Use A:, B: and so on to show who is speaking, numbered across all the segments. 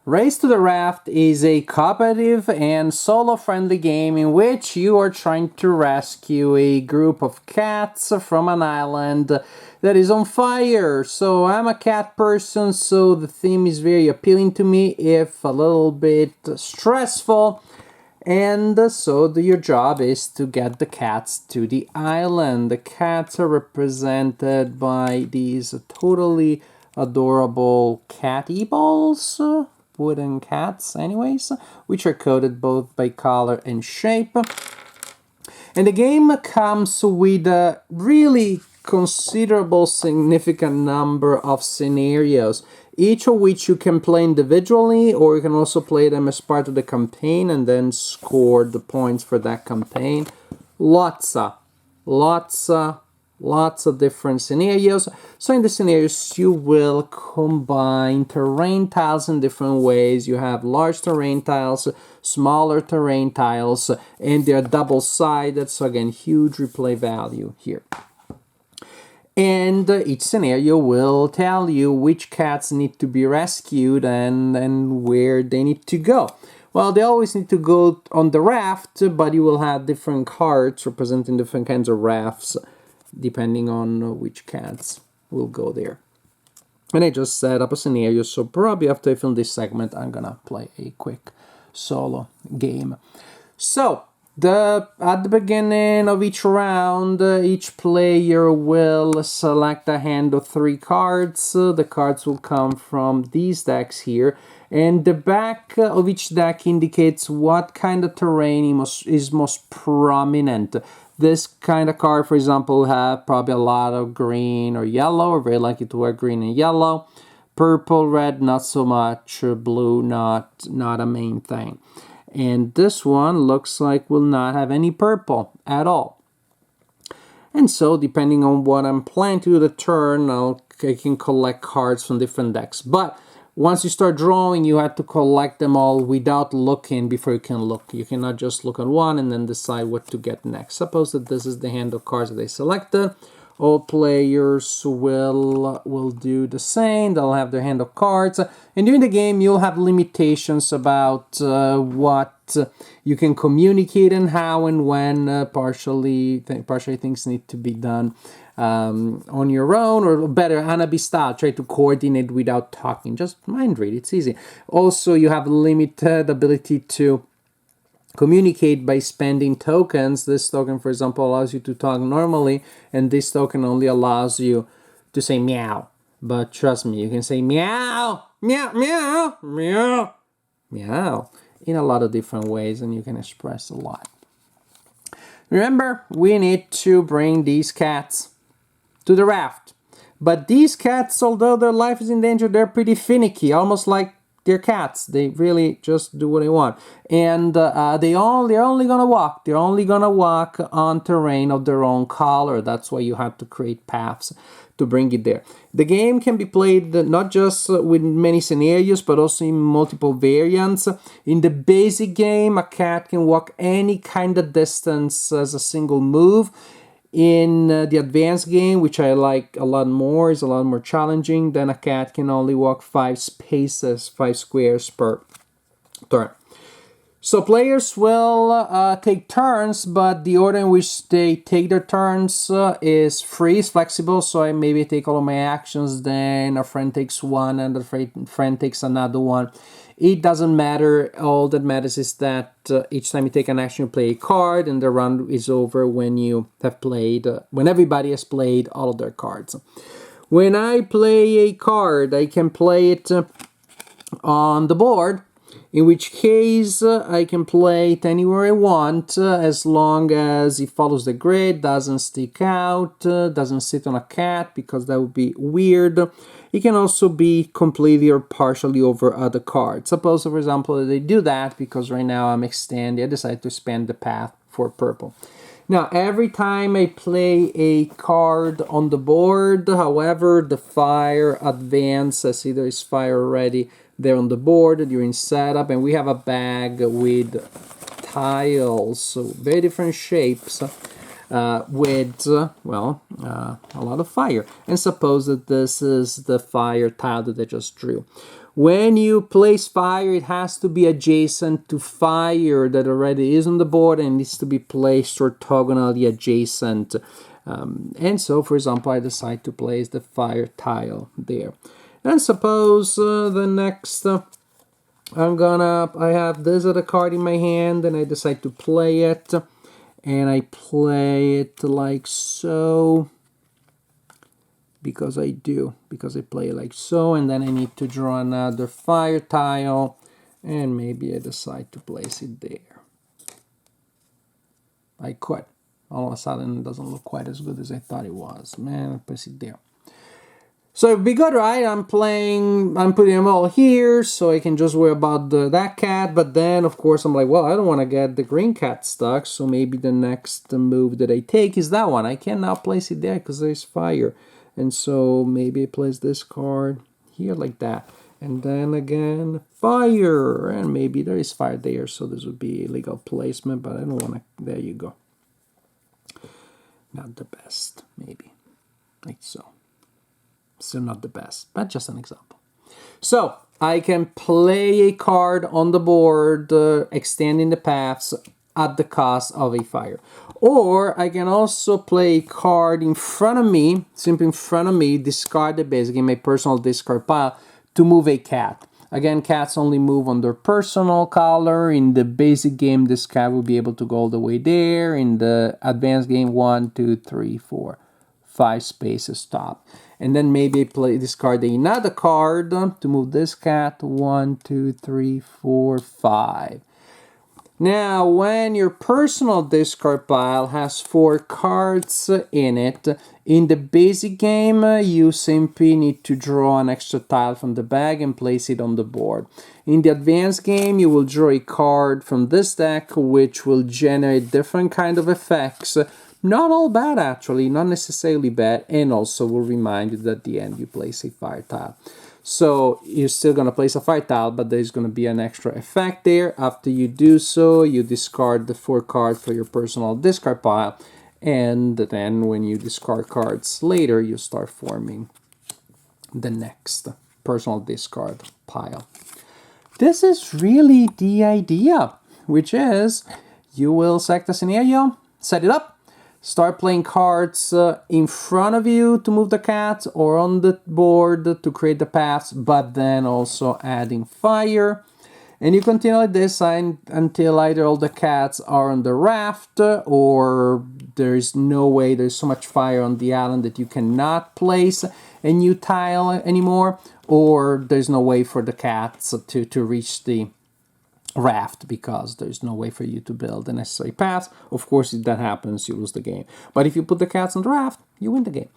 A: Race to the Raft is a cooperative and solo-friendly game in which you are trying to rescue a group of cats from an island that is on fire. So I'm a cat person, so the theme is very appealing to me, if a little bit stressful. And so your job is to get the cats to the island. The cats are represented by these totally adorable cat balls, wooden cats anyways, which are coded both by color and shape. And the game comes with a really considerable, significant number of scenarios, each of which you can play individually, or you can also play them as part of the campaign and then score the points for that campaign. Lots of different scenarios. So in the scenarios, you will combine terrain tiles in different ways. You have large terrain tiles, smaller terrain tiles, and they're double-sided, so again, huge replay value here. And each scenario will tell you which cats need to be rescued and where they need to go. Well, they always need to go on the raft, but you will have different cards representing different kinds of rafts, depending on which cats will go there. And I just set up a scenario, so probably after I film this segment, I'm gonna play a quick solo game. So, at the beginning of each round, each player will select a hand of 3 cards. The cards will come from these decks here, and the back of each deck indicates what kind of terrain is most prominent. This kind of card, for example, have probably a lot of green or yellow, or very likely to wear green and yellow. Purple, red, not so much. Blue, not a main thing. And this one looks like will not have any purple at all. And so, depending on what I'm planning to do the turn, I can collect cards from different decks. But once you start drawing, you have to collect them all without looking before you can look. You cannot just look at one and then decide what to get next. Suppose that this is the hand of cards that I selected. All players will do the same. They'll have their hand of cards. And during the game, you'll have limitations about what you can communicate and how and when partially things need to be done on your own, or better, Hanabi style, try to coordinate without talking. Just mind read, it's easy. Also, you have limited ability to communicate by spending tokens. This token, for example, allows you to talk normally, and this token only allows you to say meow. But trust me, you can say meow, meow, meow, meow, meow in a lot of different ways, and you can express a lot. Remember, we need to bring these cats to the raft. But these cats, although their life is in danger, they're pretty finicky, almost like they're cats. They really just do what they want. And they're only gonna walk. They're only gonna walk on terrain of their own color. That's why you have to create paths to bring it there. The game can be played not just with many scenarios, but also in multiple variants. In the basic game, a cat can walk any kind of distance as a single move. In the advanced game, which I like a lot more, is a lot more challenging, then a cat can only walk 5 spaces, 5 squares per turn. So players will take turns, but the order in which they take their turns is free, is flexible. So I maybe take all of my actions, then a friend takes one, and a friend takes another one. It doesn't matter. All that matters is that each time you take an action, you play a card, and the round is over when you have played, when everybody has played all of their cards. When I play a card, I can play it on the board, in which case I can play it anywhere I want, as long as it follows the grid, doesn't stick out, doesn't sit on a cat, because that would be weird. It can also be completely or partially over other cards. Suppose, for example, they do that because right now I decide to expand the path for purple. Now, every time I play a card on the board, however, the fire advances. Either is fire already there on the board during setup, and we have a bag with tiles, so very different shapes. With, a lot of fire. And suppose that this is the fire tile that I just drew. When you place fire, it has to be adjacent to fire that already is on the board and needs to be placed orthogonally adjacent. And so, for example, I decide to place the fire tile there. And suppose the next, I have this other card in my hand and I decide to play it. And I play it like so. Because I play like so, and then I need to draw another fire tile, and maybe I decide to place it there. I could. All of a sudden, it doesn't look quite as good as I thought it was. Man, I place it there. So it'd be good, right? I'm putting them all here, so I can just worry about that cat, but then, of course, I'm like, well, I don't want to get the green cat stuck, so maybe the next move that I take is that one. I can now place it there because there's fire. And so maybe I place this card here like that. And then again, fire. And maybe there is fire there, so this would be illegal placement, but I don't want to. There you go. Not the best, maybe. Like so. Still not the best, but just an example. So I can play a card on the board, extending the paths at the cost of a fire. Or I can also play a card in front of me, simply in front of me, discard the basic in my personal discard pile to move a cat. Again, cats only move on their personal color. In the basic game, this cat will be able to go all the way there. In the advanced game, 1, 2, 3, 4, 5 spaces stop. And then maybe discard another card to move this cat. 1, 2, 3, 4, 5. Now, when your personal discard pile has 4 cards in it, in the basic game, you simply need to draw an extra tile from the bag and place it on the board. In the advanced game, you will draw a card from this deck, which will generate different kind of effects. Not all bad, actually, not necessarily bad, and also will remind you that at the end you place a fire tile. So you're still going to place a fire tile, but there's going to be an extra effect there. After you do so, you discard the 4 cards for your personal discard pile, and then when you discard cards later, you start forming the next personal discard pile. This is really the idea, which is you will select a scenario, set it up, start playing cards in front of you to move the cats or on the board to create the paths, but then also adding fire. And you continue like this until either all the cats are on the raft or there's no way, there's so much fire on the island that you cannot place a new tile anymore, or there's no way for the cats to reach the raft because there's no way for you to build the necessary paths. Of course, if that happens, you lose the game. But if you put the cats on the raft, you win the game.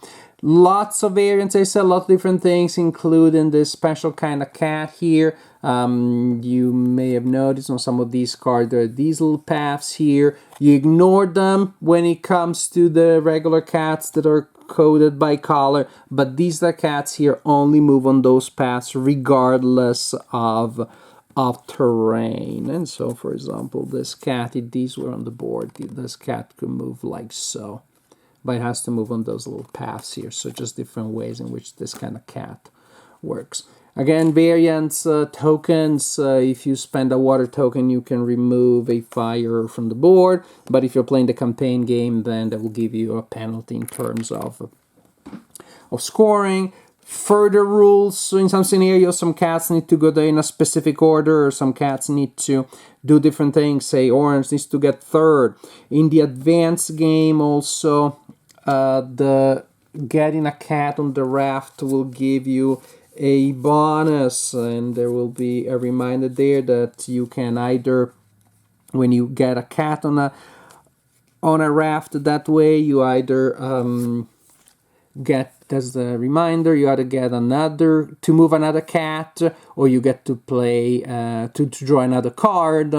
A: Lots of variants, I said, a lot of different things, including this special kind of cat here. You may have noticed on some of these cards, there are these little paths here. You ignore them when it comes to the regular cats that are coded by color, but these cats here only move on those paths regardless of terrain. And so, for example, this cat, if these were on the board, this cat could move like so, but it has to move on those little paths here. So just different ways in which this kind of cat works. Again, variants, tokens. If you spend a water token, you can remove a fire from the board, but if you're playing the campaign game, then that will give you a penalty in terms of scoring. Further rules, so in some scenarios, some cats need to go there in a specific order, or some cats need to do different things. Say orange needs to get third. In the advanced game also, the getting a cat on the raft will give you a bonus, and there will be a reminder there that you can either, when you get a cat on a raft that way, you either get, as the reminder, you either get another to move another cat, or you get to play to draw another card.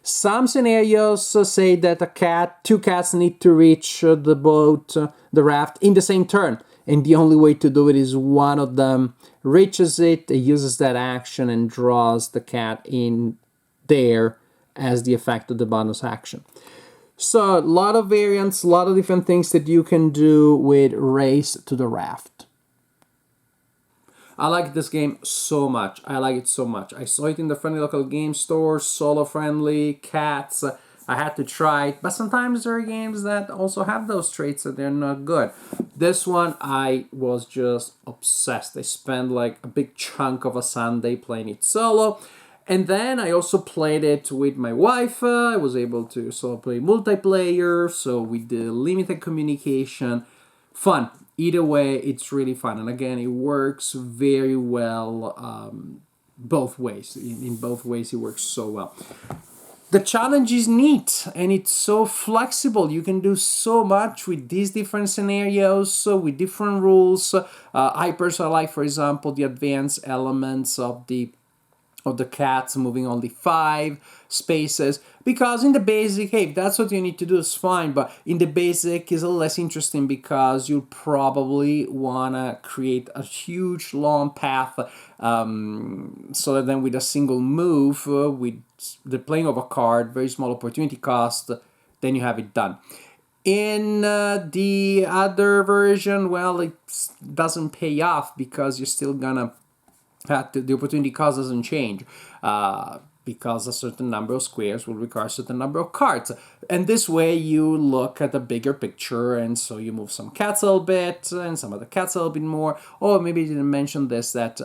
A: Some scenarios say that two cats need to reach the boat, the raft, in the same turn, and the only way to do it is one of them reaches it, uses that action, and draws the cat in there as the effect of the bonus action. So a lot of variants, a lot of different things that you can do with Race to the Raft. I like this game so much. I like it so much. I saw it in the friendly local game store, solo friendly, cats. I had to try it, but sometimes there are games that also have those traits that they're not good. This one, I was just obsessed. I spent like a big chunk of a Sunday playing it solo. And then I also played it with my wife. I was able to solo play multiplayer, so with the limited communication. Fun. Either way, it's really fun. And again, it works very well both ways. In both ways, it works so well. The challenge is neat and it's so flexible. You can do so much with these different scenarios, with different rules. I personally like, for example, the advanced elements of the cats moving only 5 spaces, because in the basic, hey, if that's what you need to do, it's fine, but in the basic is a little less interesting because you'll probably want to create a huge long path, so that then with a single move, with the playing of a card, very small opportunity cost, then you have it done. In the other version, well, it doesn't pay off because you're still gonna the opportunity cost doesn't change, because a certain number of squares will require a certain number of cards. And this way you look at the bigger picture, and so you move some cats a little bit and some other cats a little bit more. Oh, maybe I didn't mention this, that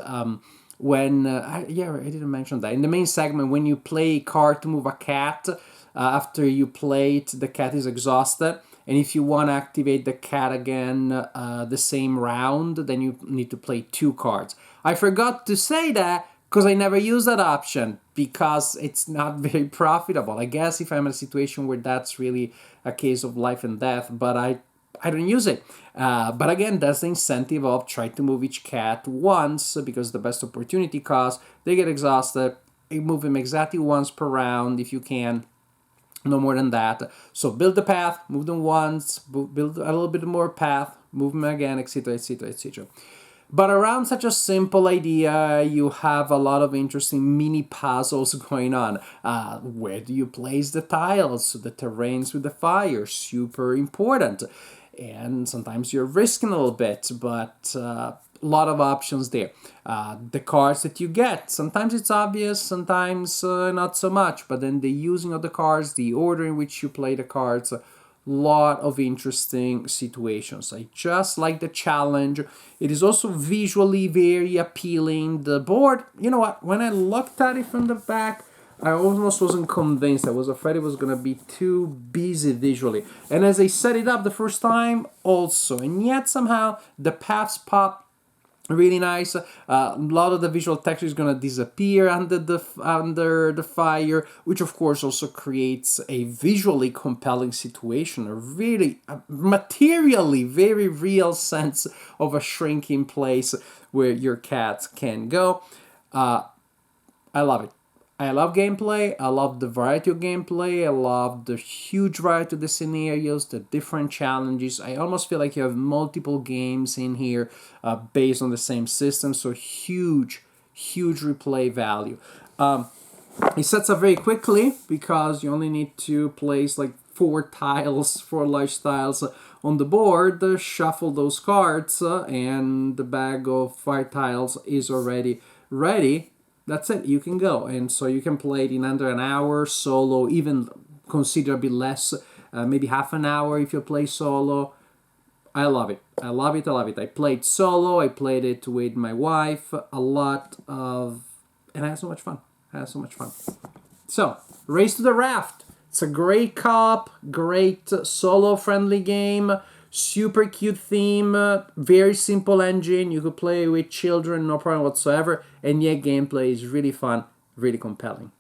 A: when I didn't mention that in the main segment, when you play a card to move a cat, after you play it, the cat is exhausted, and if you want to activate the cat again the same round, then you need to play 2 cards. I forgot to say that because I never use that option because it's not very profitable. I guess if I'm in a situation where that's really a case of life and death, but I don't use it. But again, that's the incentive of try to move each cat once, because the best opportunity cost, they get exhausted, you move them exactly once per round if you can. No more than that. So build the path, move them once, build a little bit more path, move them again, etc., etc., etc. But around such a simple idea, you have a lot of interesting mini puzzles going on. Where do you place the tiles? The terrains with the fire, super important. And sometimes you're risking a little bit, but a lot of options there. The cards that you get, sometimes it's obvious, sometimes not so much, but then the using of the cards, the order in which you play the cards, a lot of interesting situations. I just like the challenge. It is also visually very appealing. The board, you know what, when I looked at it from the back, I almost wasn't convinced. I was afraid it was going to be too busy visually. And as I set it up the first time, also. And yet somehow the paths pop really nice. A lot of the visual texture is going to disappear under the fire, which of course also creates a visually compelling situation, a really materially very real sense of a shrinking place where your cat can go. I love it. I love gameplay. I love the variety of gameplay. I love the huge variety of the scenarios, the different challenges. I almost feel like you have multiple games in here based on the same system. So huge replay value. It sets up very quickly because you only need to place like 4 large tiles on the board, shuffle those cards, and the bag of 5 tiles is already ready. That's it, you can go. And so you can play it in under an hour, solo, even considerably less, maybe half an hour if you play solo. I love it. I love it. I played solo, I played it with my wife, and I had so much fun. So, Race to the Raft. It's a great co-op, great solo-friendly game. Super cute theme, very simple engine. You could play with children, no problem whatsoever. And yet gameplay is really fun, really compelling.